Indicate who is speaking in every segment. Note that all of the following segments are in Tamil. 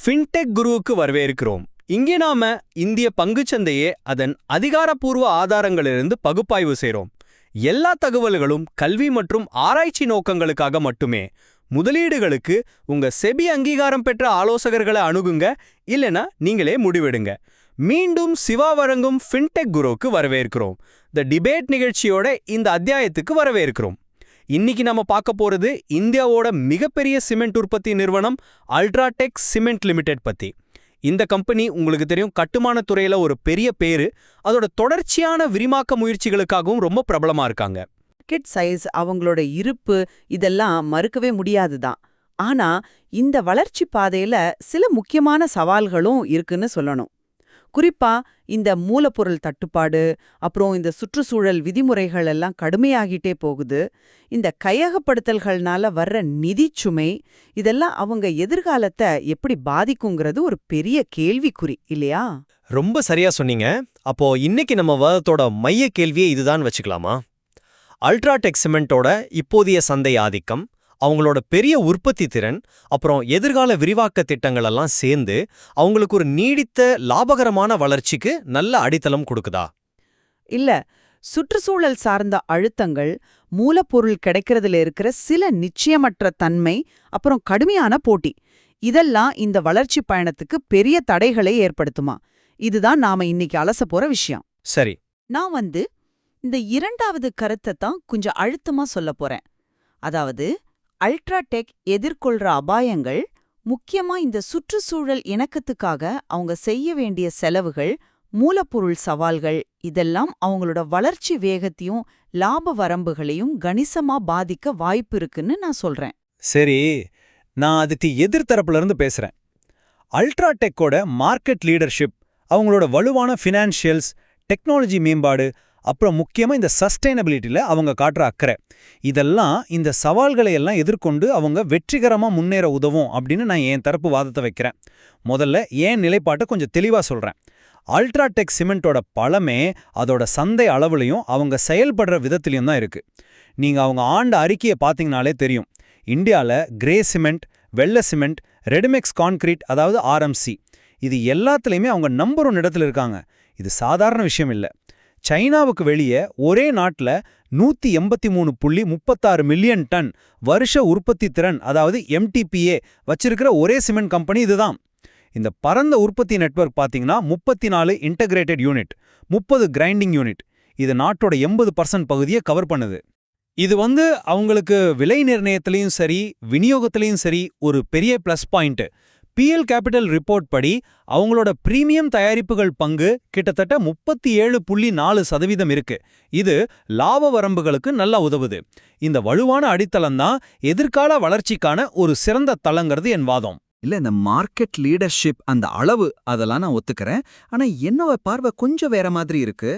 Speaker 1: ஃபின்டெக் குருவுக்கு வரவேற்கிறோம். இங்கே நாம இந்திய பங்குச்சந்தையே அதன் அதிகாரப்பூர்வ ஆதாரங்களிலிருந்து பகுப்பாய்வு செய்றோம். எல்லா தகவல்களும் கல்வி மற்றும் ஆராய்ச்சி நோக்கங்களுக்காக மட்டுமே. முதலீடுகளுக்கு உங்க செபி அங்கீகாரம் பெற்ற ஆலோசகர்களை அணுகுங்க, இல்லனா நீங்களே முடிவெடுங்க. மீண்டும் சிவா வழங்கும் ஃபின்டெக் குருவுக்கு வரவேற்கிறோம். தி டிபேட் நிகழ்ச்சியோட இந்த அத்தியாயத்துக்கு வரவேற்கிறோம். இன்னைக்கு நம்ம பார்க்க போறது இந்தியாவோட மிகப்பெரிய சிமெண்ட் உற்பத்தி நிறுவனம் அல்ட்ராடெக் சிமெண்ட் லிமிடெட் பத்தி. இந்த கம்பெனி உங்களுக்கு தெரியும், கட்டுமான துறையில ஒரு பெரிய பேரு. அதோட தொடர்ச்சியான விரிவாக்க முயற்சிகளுக்காகவும் ரொம்ப பிரபலமா இருக்காங்க.
Speaker 2: மார்க்கெட் சைஸ், அவங்களோட இருப்பு, இதெல்லாம் மறுக்கவே முடியாதுதான். ஆனா இந்த வளர்ச்சி பாதையில சில முக்கியமான சவால்களும் இருக்குன்னு சொல்லணும். குறிப்பா இந்த மூலப்பொருள் தட்டுப்பாடு, அப்புறம் இந்த சுற்றுச்சூழல் விதிமுறைகள் எல்லாம் கடுமையாகிட்டே போகுது. இந்த கையகப்படுத்தல்கள்னால வர்ற நிதிச்சுமை, இதெல்லாம் அவங்க எதிர்காலத்தை எப்படி பாதிக்குங்கிறது ஒரு பெரிய கேள்விக்குறி இல்லையா?
Speaker 3: ரொம்ப சரியா சொன்னீங்க. அப்போ இன்னைக்கு நம்ம வாதத்தோட மைய கேள்வியே இதுதான் வச்சுக்கலாமா? அல்ட்ராடெக் சிமெண்டோட இப்போதைய சந்தை ஆதிக்கம், அவங்களோட பெரிய உற்பத்தி திறன், அப்புறம் எதிர்கால விரிவாக்க திட்டங்கள் எல்லாம் சேர்ந்து அவங்களுக்கு ஒரு நீடித்த லாபகரமான வளர்ச்சிக்கு நல்ல அடித்தளம் கொடுக்குதா?
Speaker 2: இல்ல, சுற்றுச்சூழல் சார்ந்த அழுத்தங்கள், மூலப்பொருள் கிடைக்கிறதுல இருக்கிற சில நிச்சயமற்ற தன்மை, அப்புறம் கடுமையான போட்டி, இதெல்லாம் இந்த வளர்ச்சி பயணத்துக்கு பெரிய தடைகளை ஏற்படுத்துமா? இதுதான் நாம இன்னைக்கு அலச போற விஷயம்.
Speaker 3: சரி,
Speaker 2: நான் இந்த இரண்டாவது கருத்தை தான் கொஞ்சம் அழுத்தமா சொல்ல போறேன். அதாவது அல்ட்ராடெக் எதிர்கொள்ற அபாயங்கள், முக்கியமா இந்த சுற்றுச்சூழல் இணக்கத்துக்காக அவங்க செய்ய வேண்டிய செலவுகள், மூலப்பொருள் சவால்கள், இதெல்லாம் அவங்களோட வளர்ச்சி வேகத்தையும் லாப வரம்புகளையும் கணிசமா பாதிக்க வாய்ப்பு இருக்குன்னு நான் சொல்றேன்.
Speaker 1: சரி, நான் அதுக்கு எதிர்த்தரப்புல இருந்து பேசுறேன். அல்ட்ராடெக்கோட மார்க்கெட் லீடர்ஷிப், அவங்களோட வலுவான ஃபினான்ஷியல்ஸ், டெக்னாலஜி மேம்பாடு, அப்புறம் முக்கியமா இந்த சஸ்டைனபிலிட்டியில் அவங்க காட்டுற அக்கறை, இதெல்லாம் இந்த சவால்களை எல்லாம் எதிர்கொண்டு அவங்க வெற்றிகரமா முன்னேற உதவும் அப்படின்னு நான் என் தரப்பு வாதத்தை வைக்கிறேன். முதல்ல ஏன் நிலைப்பாட்டை கொஞ்சம் தெளிவா சொல்றேன். அல்ட்ராடெக் சிமெண்டோட பலமே அதோட சந்தை அளவுலையும் அவங்க செயல்படுற விதத்திலையும் தான் இருக்கு. நீங்க அவங்க ஆண்டு அறிக்கையை பார்த்தீங்கனாலே தெரியும். இந்தியாவில் கிரே சிமெண்ட், வெள்ளை சிமெண்ட், ரெடிமெக்ஸ் கான்கிரீட், அதாவது ஆர்எம்சி, இது எல்லாத்துலேயுமே அவங்க நம்பர் 1 இடத்துல இருக்காங்க. இது சாதாரண விஷயம் இல்லை. சைனாவுக்கு வெளியே ஒரே நாட்டில் 183.36 மில்லியன் டன் வருஷ உற்பத்தி திறன், அதாவது MTPA வச்சிருக்கிற ஒரே சிமெண்ட் கம்பெனி இதுதான். இந்த பரந்த உற்பத்தி நெட்வொர்க் பார்த்தீங்கன்னா 34 இன்டகிரேட்டட் யூனிட், 30 கிரைண்டிங் யூனிட், இது நாட்டோட 80% பகுதியை கவர் பண்ணுது. இது அவங்களுக்கு விலை நிர்ணயத்திலையும் சரி, விநியோகத்திலையும் சரி ஒரு பெரிய plus point. PL capital report படி அவங்களோட பிரீமியம் தயாரிப்புகள் பங்கு கிட்டத்தட்ட 37.4% இருக்கு. இது லாப வரம்புகளுக்கு நல்லா உதவுது. இந்த வலுவான அடித்தளம் தான் எதிர்கால வளர்ச்சிக்கான ஒரு சிறந்த தளங்கிறது என் வாதம்.
Speaker 4: இல்ல, இந்த மார்க்கெட் லீடர்ஷிப் அந்த அளவு அதெல்லாம் நான் ஒத்துக்கிறேன். ஆனா என்னோட பார்வை கொஞ்சம் வேற மாதிரி இருக்கு.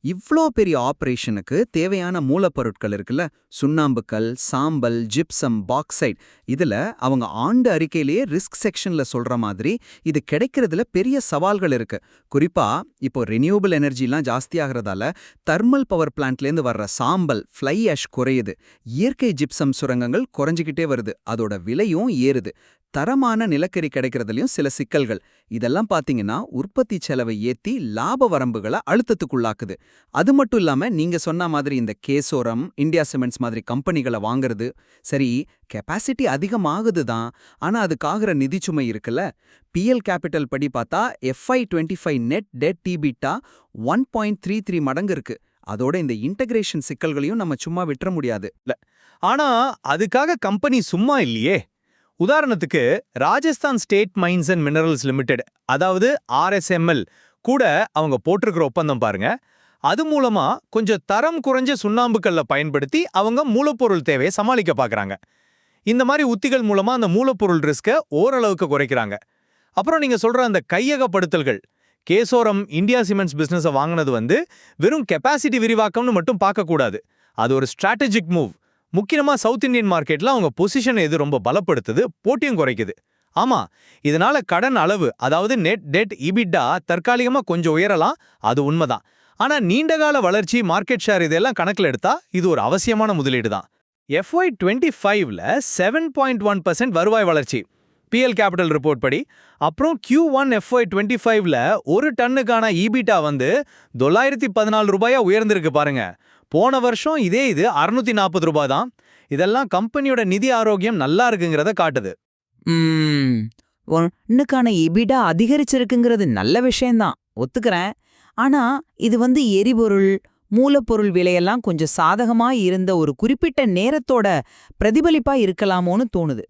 Speaker 4: இவ்ளோ பெரிய ஆபரேஷனுக்கு தேவையான மூலப்பொருட்கள் இருக்குல்ல, சுண்ணாம்புக்கல், சாம்பல், ஜிப்சம், பாக்சைட், இதுல அவங்க ஆண்டு அறிக்கையிலேயே ரிஸ்க் செக்ஷன்ல சொல்ற மாதிரி இது கிடைக்கிறதுல பெரிய சவால்கள் இருக்கு. குறிப்பா இப்போ ரினியூவபிள் எனர்ஜிலாம் ஜாஸ்தியாகிறதால தெர்மல் பவர் பிளான்ட்லேருந்து வர்ற சாம்பல், ஃப்ளை ஆஷ் குறையுது. இயற்கை ஜிப்சம் சுரங்கங்கள் குறைஞ்சிக்கிட்டே வருது. அதோட விலையும் ஏறுது. தரமான நிலக்கரி கிடைக்கிறதுலயும் சில சிக்கல்கள். இதெல்லாம் பாத்தீங்கன்னா உற்பத்தி செலவை ஏத்தி லாப வரம்புகளை அழுத்தத்துக்குள்ளாக்குது. அது மட்டும் இல்லாம நீங்க சொன்ன மாதிரி இந்த கேசோரம், இந்தியா சிமெண்ட்ஸ் மாதிரி கம்பெனிகளை வாங்குறது சரி, கெப்பாசிட்டி அதிகமாகுது தான். ஆனா அதுக்காகிற நிதிச்சுமை இருக்குல்ல. PL கேபிட்டல் படி பார்த்தா FY25 நெட் டெட் EBITDA 1.33 மடங்கு இருக்கு. அதோட இந்த இன்டகிரேஷன் சிக்கல்களையும் நம்ம சும்மா விட்டுற முடியாது.
Speaker 1: ஆனா அதுக்காக கம்பெனி சும்மா இல்லையே. உதாரணத்துக்கு Rajasthan state mines and minerals limited, அதாவது RSML கூட அவங்க போட்டிருக்கிற ஒப்பந்தம் பாருங்க. அது மூலமா கொஞ்சம் தரம் குறைஞ்ச சுண்ணாம்புக்கல்ல பயன்படுத்தி அவங்க மூலப்பொருள் தேவையை சமாளிக்க பார்க்கறாங்க. இந்த மாதிரி உத்திகள் மூலமா அந்த மூலப்பொருள் ரிஸ்கை ஓரளவுக்கு குறைக்கிறாங்க. அப்புறம் நீங்க சொல்ற அந்த கையகப்படுத்தல்கள், கேசோரம் இந்தியா சிமெண்ட்ஸ் பிசினஸை வாங்கினது வெறும் கெப்பாசிட்டி விரிவாக்கம்னு மட்டும் பார்க்கக்கூடாது. அது ஒரு ஸ்ட்ராட்டஜிக் மூவ். முக்கியமா சவுத் இந்தியன் மார்க்கெட்ல அவங்க பொசிஷன் எது ரொம்ப பலப்படுத்துது, போட்டியும் குறைக்குது. ஆமா, இதனால கடன் அளவு, அதாவது நெட் டெட் EBITDA தற்காலிகமா கொஞ்சம் உயரலாம், அது உண்மைதான். ஆனா நீண்டகால வளர்ச்சி, மார்க்கெட் ஷேர் இதெல்லாம் கணக்கில் எடுத்தா இது ஒரு அவசியமான முதலீடு தான். FY25ல 7.1% வருவாய் வளர்ச்சி, பிஎல் கேபிட்டல் ரிப்போர்ட் படி. அப்புறம் Q1 FY25ல ஒரு டன்னுக்கான ஈபிட்டா வந்து $914 உயர்ந்திருக்கு பாருங்க. போன வருஷம் இது 640 ரூபாய் தான். இதெல்லாம் கம்பெனியோட நிதி ஆரோக்கியம் நல்லா இருக்குங்கிறத காட்டுது.
Speaker 5: ஒன்னுக்கான எபிடா அதிகரிச்சிருக்குங்கிறது நல்ல விஷயம்தான், ஒத்துக்கிறேன். ஆனா இது எரிபொருள், மூலப்பொருள் விலையெல்லாம் கொஞ்சம் சாதகமா இருந்த ஒரு குறிப்பிட்ட நேரத்தோட பிரதிபலிப்பா இருக்கலாமோன்னு தோணுது.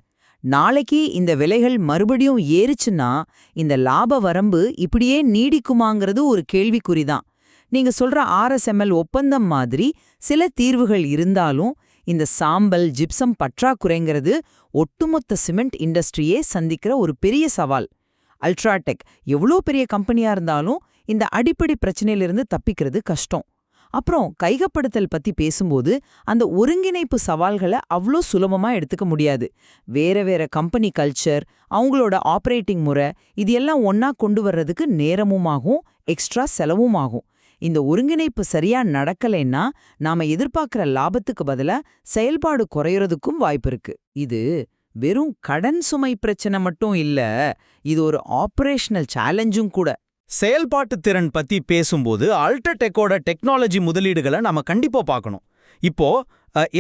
Speaker 5: நாளைக்கு இந்த விலைகள் மறுபடியும் ஏறிச்சுன்னா இந்த லாப வரம்பு இப்படியே நீடிக்குமாங்கிறது ஒரு கேள்விக்குறிதான். நீங்க சொல்ற RSML ஒப்பந்தம் மாதிரி சில தீர்வுகள் இருந்தாலும் இந்த சாம்பல், ஜிப்சம் பற்றாக்குறைங்கிறது ஒட்டுமொத்த சிமெண்ட் இண்டஸ்ட்ரியே சந்திக்கிற ஒரு பெரிய சவால். அல்ட்ராடெக் எவ்வளோ பெரிய கம்பெனியா இருந்தாலும் இந்த அடிப்படை பிரச்சனையிலிருந்து தப்பிக்கிறது கஷ்டம். அப்புறம் கைகப்படுத்தல் பத்தி பேசும்போது அந்த ஒருங்கிணைப்பு சவால்களை அவ்வளோ சுலபமா எடுத்துக்க முடியாது. வேற வேற கம்பெனி கல்ச்சர், அவங்களோட ஆப்ரேட்டிங் முறை, இது எல்லாம் ஒன்னா கொண்டு வர்றதுக்கு நேரமும் ஆகும், எக்ஸ்ட்ரா செலவும் ஆகும். இந்த ஒருங்கிணைப்பு சரியா நடக்கலைன்னா நாம எதிர்பார்க்கிற லாபத்துக்கு பதிலா செயல்பாடு குறையறதுக்கும் வாய்ப்பு இருக்கு. இது வெறும் கடன் சுமை பிரச்சனை மட்டும் இல்ல, இது ஒரு ஆபரேஷனல் சேலஞ்சும் கூட.
Speaker 1: செயல்பாட்டு திறன் பத்தி பேசும்போது அல்ட்ராடெக்கோட டெக்னாலஜி முதலீடுகளை நம்ம கண்டிப்பா பார்க்கணும். இப்போ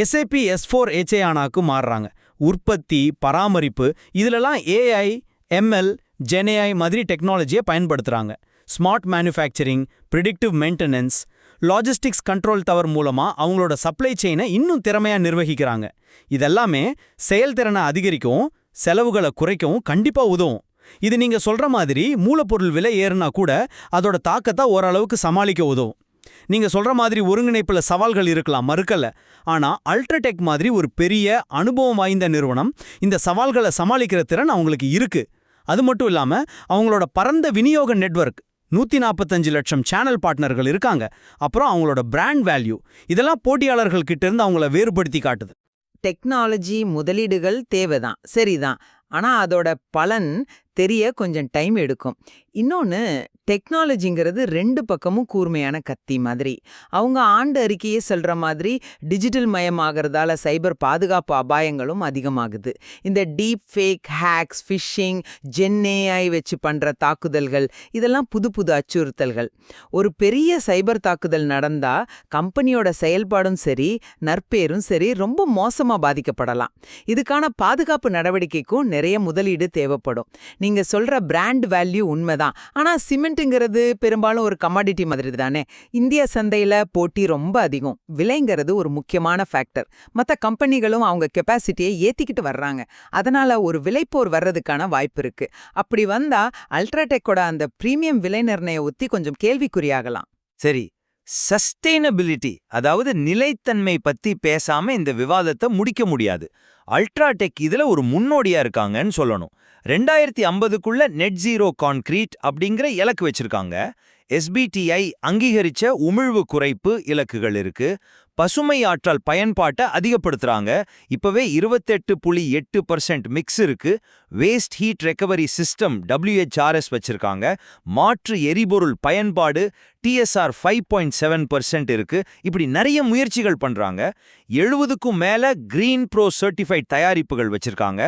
Speaker 1: SAP S/4HANAக்கு மாறுறாங்க. உற்பத்தி, பராமரிப்பு இதுலலாம் AI, ML, GenAI மாதிரி டெக்னாலஜியை பயன்படுத்துறாங்க. Smart manufacturing, predictive maintenance, logistics control tower மூலமா அவங்களோட சப்ளை செயினை இன்னும் திறமையா நிர்வகிக்கிறாங்க. இதெல்லாமே செயல்திறனை அதிகரிக்கவும் செலவுகளை குறைக்கவும் கண்டிப்பா உதவும். இது நீங்க சொல்ற மாதிரி மூலப்பொருள் விலை ஏறுனா கூட அதோட தாக்கத்தை ஓரளவுக்கு சமாளிக்க உதவும். நீங்க சொல்ற மாதிரி ஒருங்கிணைப்புல சவால்கள் இருக்கலாம், மறுக்கல. ஆனா அல்ட்ராடெக் மாதிரி ஒரு பெரிய அனுபவம் வாய்ந்த நிறுவனம் இந்த சவால்களை சமாளிக்கிற திறன் அவங்களுக்கு இருக்கு. அது மட்டும் இல்லாம அவங்களோட பரந்த விநியோக நெட்வொர்க், 145 லட்சம் சேனல் பார்ட்னர்கள் இருக்காங்க. அப்புறம் அவங்களோட பிராண்ட் வேல்யூ, இதெல்லாம் போட்டியாளர்கள் கிட்ட இருந்து அவங்கள வேறுபடுத்தி காட்டுது.
Speaker 2: டெக்னாலஜி முதலீடுகள் தேவைதான், சரிதான். ஆனா அதோட பலன் தெரிய கொஞ்சம் டைம் எடுக்கும். இன்னொன்னு, டெக்னாலஜிங்கிறது ரெண்டு பக்கமும் கூர்மையான கத்தி மாதிரி. அவங்க ஆண்டு அறிக்கையே சொல்ற மாதிரி டிஜிட்டல் மயமாகறதால சைபர் பாதுகாப்பு அபாயங்களும் அதிகமாகுது. இந்த டீப் ஃபேக், ஹேக்ஸ், ஃபிஷிங், ஜென்ஏஐ வச்சு பண்ற தாக்குதல்கள், இதெல்லாம் புது புது அச்சுறுத்தல்கள். ஒரு பெரிய சைபர் தாக்குதல் நடந்தா கம்பெனியோட செயல்பாடும் சரி, நற்பேரும் சரி ரொம்ப மோசமா பாதிக்கப்படலாம். இதுக்கான பாதுகாப்பு நடவடிக்கைக்கும் நிறைய முதலீடு தேவைப்படும். நீங்க சொல்ற பிராண்ட் வேல்யூ உண்மைதான். ஆனா சிமெண்ட்ங்கிறது பெரும்பாலும் ஒரு கமாடிட்டி மாதிரி தானே. இந்திய சந்தையில போட்டி ரொம்ப அதிகம். விலைங்கிறது ஒரு முக்கியமான ஃபேக்டர். மற்ற கம்பெனிகளும் அவங்க கெப்பாசிட்டியை ஏத்திக்கிட்டு வர்றாங்க. அதனால ஒரு விலைப்போர் வர்றதுக்கான வாய்ப்பு இருக்கு. அப்படி வந்தா அல்ட்ராடெக்கோட அந்த பிரீமியம் விலை நிர்ணய உத்தி கொஞ்சம் கேள்விக்குறியாகலாம்.
Speaker 6: சரி, சஸ்டெய்னபிலிட்டி அதாவது நிலைத்தன்மை பத்தி பேசாம இந்த விவாதத்தை முடிக்க முடியாது. அல்ட்ராடெக் இதுல ஒரு முன்னோடியா இருக்காங்கன்னு சொல்லணும். 2050க்குள்ள நெட் ஜீரோ கான்கிரீட் அப்படிங்கிற இலக்கு வச்சிருக்காங்க. SBTI அங்கீகரிச்ச உமிழ்வு குறைப்பு இலக்குகள் இருக்கு. பசுமை ஆற்றல் பயன்பாட்டை அதிகப்படுத்துறாங்க. இப்பவே 28.8% மிக்ஸ் இருக்கு. Waste heat recovery system WHRS வச்சிருக்காங்க. மாற்று எரிபொருள் பயன்பாடு TSR 5.7% இருக்கு. இப்படி நிறைய முயற்சிகள் பண்றாங்க. 70க்கும் மேல கிரீன் ப்ரோ சர்டிஃபைட் தயாரிப்புகள் வச்சிருக்காங்க.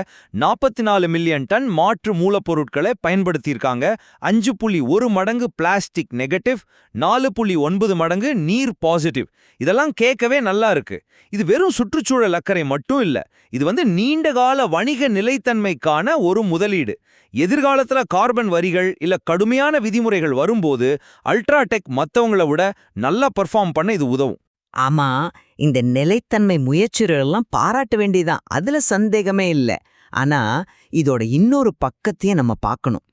Speaker 6: 44 மில்லியன் டன் மாற்று மூலப்பொருட்களை பயன்படுத்தியிருக்காங்க. 5.1 மடங்கு பிளாஸ்டிக் நெகட்டிவ், 4.9 மடங்கு நீர் பாசிட்டிவ். இதெல்லாம் கேட்கவே நல்லா இருக்கு. இது வெறும் சுற்றுச்சூழல் அக்கறை மட்டும் இல்ல, இது நீண்டகால வணிக நிலைத்தன்மைக்கான ஒரு முதலீடு. எதிர்காலத்துல கார்பன் வரிகள் இல்ல கடுமையான விதிமுறைகள் வரும்போது அல்ட்ராடெக் மத்தவங்கள விட நல்லா பெர்ஃபார்ம் பண்ண இது உதவும்.
Speaker 5: ஆமா, இந்த நிலைத்தன்மை முயற்சிகளெல்லாம் பாராட்ட வேண்டியதான், அதுல சந்தேகமே இல்ல. ஆனா இதோட இன்னொரு பக்கத்தையும் நம்ம பார்க்கணும்.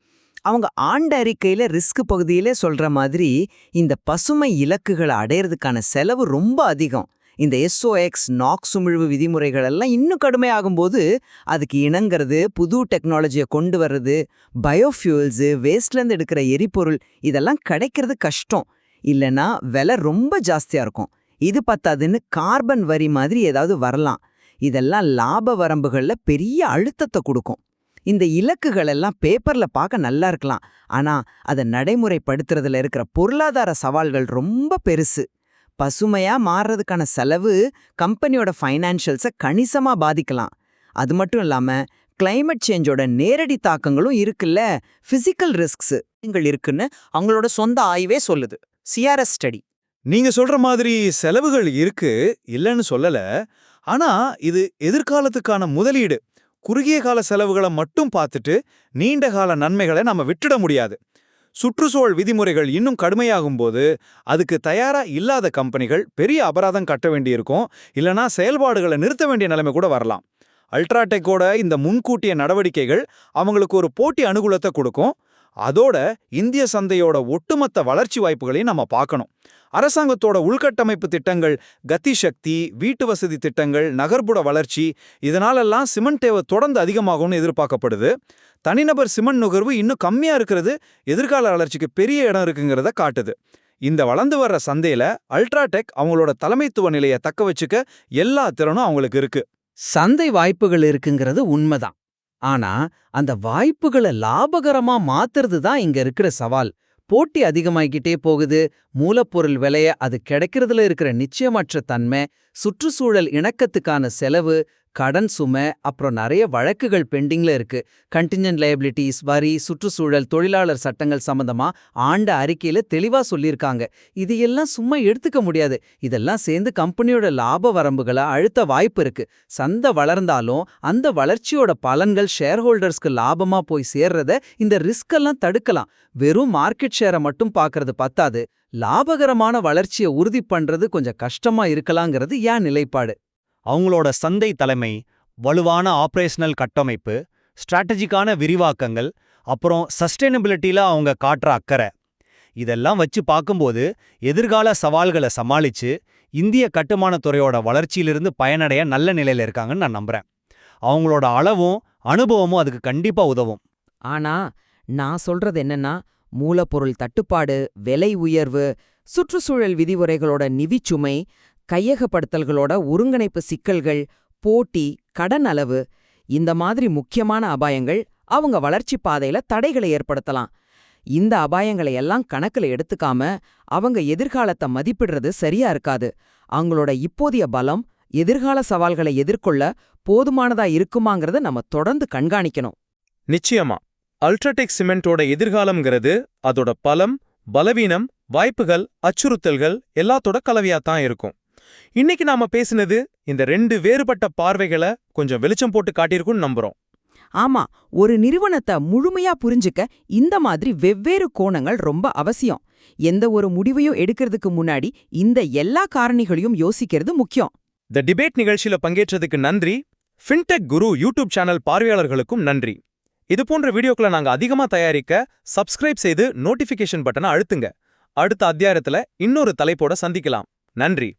Speaker 5: அவங்க ஆண்டு அறிக்கையில ரிஸ்க் பகுதியிலே சொல்ற மாதிரி இந்த பசுமை இலக்குகளை அடையிறதுக்கான செலவு ரொம்ப அதிகம். இந்த SOX, நாக்ஸ் உமிழ்வு விதிமுறைகள் எல்லாம் இன்னும் கடுமையாகும்போது அதுக்கு இணங்கிறது, புது டெக்னாலஜியை கொண்டு வர்றது, பயோஃபியூல்ஸு, வேஸ்ட்லேருந்து எடுக்கிற எரிபொருள் இதெல்லாம் கிடைக்கிறது கஷ்டம். இல்லைன்னா விலை ரொம்ப ஜாஸ்தியா இருக்கும். இது பத்தாதுன்னு கார்பன் வரி மாதிரி ஏதாவது வரலாம். இதெல்லாம் லாப வரம்புகள்ல பெரிய அழுத்தத்தை கொடுக்கும். இந்த இலக்குகள் எல்லாம் பேப்பர்ல பார்க்க நல்லா இருக்கலாம், ஆனா அதை நடைமுறைப்படுத்துறதுல இருக்கிற பொருளாதார சவால்கள் ரொம்ப பெருசு. பசுமையா மாறுறதுக்கான செலவு கம்பெனியோட ஃபைனான்ஷியல்ஸை கணிசமா பாதிக்கலாம். அது மட்டும் இல்லாம climate சேஞ்சோட நேரடி தாக்கங்களும் இருக்குல்ல, பிசிக்கல் ரிஸ்க்ஸ் இருக்குன்னு அவங்களோட சொந்த ஆய்வே சொல்லுது. CRS study.
Speaker 1: நீங்க சொல்ற மாதிரி செலவுகள் இருக்கு, இல்லைன்னு சொல்லல. ஆனா இது எதிர்காலத்துக்கான முதலீடு. குறுகிய கால செலவுகளை மட்டும் பார்த்துட்டு நீண்ட கால நன்மைகளை நாம விட்டுட முடியாது. சுற்றுச்சூழல் விதிமுறைகள் இன்னும் கடுமையாகும்போது அதுக்கு தயாரா இல்லாத கம்பெனிகள் பெரிய அபராதம் கட்ட வேண்டியிருக்கும், இல்லனா செயல்பாடுகளை நிறுத்த வேண்டிய நிலைமை கூட வரலாம். அல்ட்ராடெக்கோட இந்த முன்கூட்டிய நடவடிக்கைகள் அவங்களுக்கு ஒரு போட்டி அனுகூலத்தை கொடுக்கும். அதோட இந்திய சந்தையோட ஒட்டுமொத்த வளர்ச்சி வாய்ப்புகளையும் நம்ம பார்க்கணும். அரசாங்கத்தோட உள்கட்டமைப்பு திட்டங்கள், கத்தி சக்தி, வீட்டு வசதி திட்டங்கள், நகர்ப்புற வளர்ச்சி, இதனாலெல்லாம் சிமெண்ட் தேவை தொடர்ந்து அதிகமாகும்னு எதிர்பார்க்கப்படுது. தனிநபர் சிமெண்ட் நுகர்வு இன்னும் கம்மியா இருக்கிறது எதிர்கால வளர்ச்சிக்கு பெரிய இடம் இருக்குங்கிறத காட்டுது. இந்த வளர்ந்து வர்ற சந்தையில அல்ட்ராடெக் அவங்களோட தலைமைத்துவ நிலையை தக்க வச்சுக்க எல்லா திறனும் அவங்களுக்கு இருக்கு.
Speaker 7: சந்தை வாய்ப்புகள் இருக்குங்கிறது உண்மைதான். ஆனா அந்த வாய்ப்புகளை லாபகரமா மாத்துறது தான் இங்க இருக்கிற சவால். போட்டி அதிகமாகிக்கிட்டே போகுது. மூலப்பொருள் விலைய அது கிடைக்கிறதுல இருக்கிற நிச்சயமற்ற தன்மை, சுற்றுச்சூழல் இணக்கத்துக்கான செலவு, கடன் சுமை, அப்புறம் நிறைய வழக்குகள் பெண்டிங்ல இருக்கு. கண்டிஞ்சன்ட் லயபிலிட்டிஸ், வரி, சுற்றுச்சூழல், தொழிலாளர் சட்டங்கள் சம்பந்தமா ஆண்ட அறிக்கையில தெளிவா சொல்லியிருக்காங்க. இது எல்லாம் சும்மா எடுத்துக்க முடியாது. இதெல்லாம் சேர்ந்து கம்பெனியோட லாப வரம்புகளை அழுத்த வாய்ப்பு இருக்கு. சந்தை வளர்ந்தாலும் அந்த வளர்ச்சியோட பலன்கள் ஷேர்ஹோல்டர்ஸ்க்கு லாபமா போய் சேர்றத இந்த ரிஸ்க் எல்லாம் தடுக்கலாம். வெறும் மார்க்கெட் ஷேரை மட்டும் பார்க்கறது பத்தாது. லாபகரமான வளர்ச்சியை உறுதி பண்றது கொஞ்சம் கஷ்டமா இருக்கலாங்கிறது ஏன் நிலைப்பாடு.
Speaker 3: அவங்களோட சந்தை தலைமை, வலுவான ஆபரேஷனல் கட்டமைப்பு, ஸ்ட்ராட்டஜிக்கான விரிவாக்கங்கள், அப்புறம் சஸ்டைனபிலிட்டில அவங்க காட்டுற அக்கறை, இதெல்லாம் வச்சு பார்க்கும்போது எதிர்கால சவால்களை சமாளிச்சு இந்திய கட்டுமானத் துறையோட வளர்ச்சியிலிருந்து பயனடைய நல்ல நிலையில இருக்காங்கன்னு நான் நம்புறேன். அவங்களோட அளவும் அனுபவமும் அதுக்கு கண்டிப்பா உதவும்.
Speaker 8: ஆனா நான் சொல்றது என்னன்னா, மூலப்பொருள் தட்டுப்பாடு, விலை உயர்வு, சுற்றுச்சூழல் விதிமுறைகளோட நிதிச்சுமை, கையகப்படுத்தல்களோட ஒருங்கிணைப்பு சிக்கல்கள், போட்டி, கடன் அளவு, இந்த மாதிரி முக்கியமான அபாயங்கள் அவங்க வளர்ச்சி பாதையில தடைகளை ஏற்படுத்தலாம். இந்த அபாயங்களை எல்லாம் கணக்குல எடுத்துக்காம அவங்க எதிர்காலத்தை மதிப்பிடுறது சரியா இருக்காது. அவங்களோட இப்போதைய பலம் எதிர்கால சவால்களை எதிர்கொள்ள போதுமானதா இருக்குமாங்கிறத நம்ம தொடர்ந்து கண்காணிக்கணும்.
Speaker 1: நிச்சயமா அல்ட்ராடெக் சிமெண்டோட எதிர்காலம்ங்கிறது அதோட பலம், பலவீனம், வாய்ப்புகள், அச்சுறுத்தல்கள் எல்லாத்தோட கலவையாத்தான் இருக்கும். இன்னைக்கு நாம பேசினது இந்த 2 வேறுபட்ட பார்வைகளை கொஞ்சம் வெளிச்சம் போட்டு காட்டியிருக்கும்னு நம்புறோம்.
Speaker 8: ஆமா, ஒரு நிறுவனத்தை முழுமையா புரிஞ்சுக்க இந்த மாதிரி வெவ்வேறு கோணங்கள் ரொம்ப அவசியம். எந்த ஒரு முடிவையும் எடுக்கிறதுக்கு முன்னாடி இந்த எல்லா காரணிகளையும் யோசிக்கிறது முக்கியம்.
Speaker 1: தி டிபேட் நிகழ்ச்சியில பங்கேற்றதுக்கு நன்றி. ஃபின்டெக் குரு யூடியூப் சேனல் பார்வையாளர்களுக்கும் நன்றி. இது போன்ற வீடியோக்களை நாங்க அதிகமா தயாரிக்க சப்ஸ்கிரைப் செய்து நோட்டிஃபிகேஷன் பட்டனை அழுத்துங்க. அடுத்த அத்தியாயத்துல இன்னொரு தலைப்போட சந்திக்கலாம். நன்றி.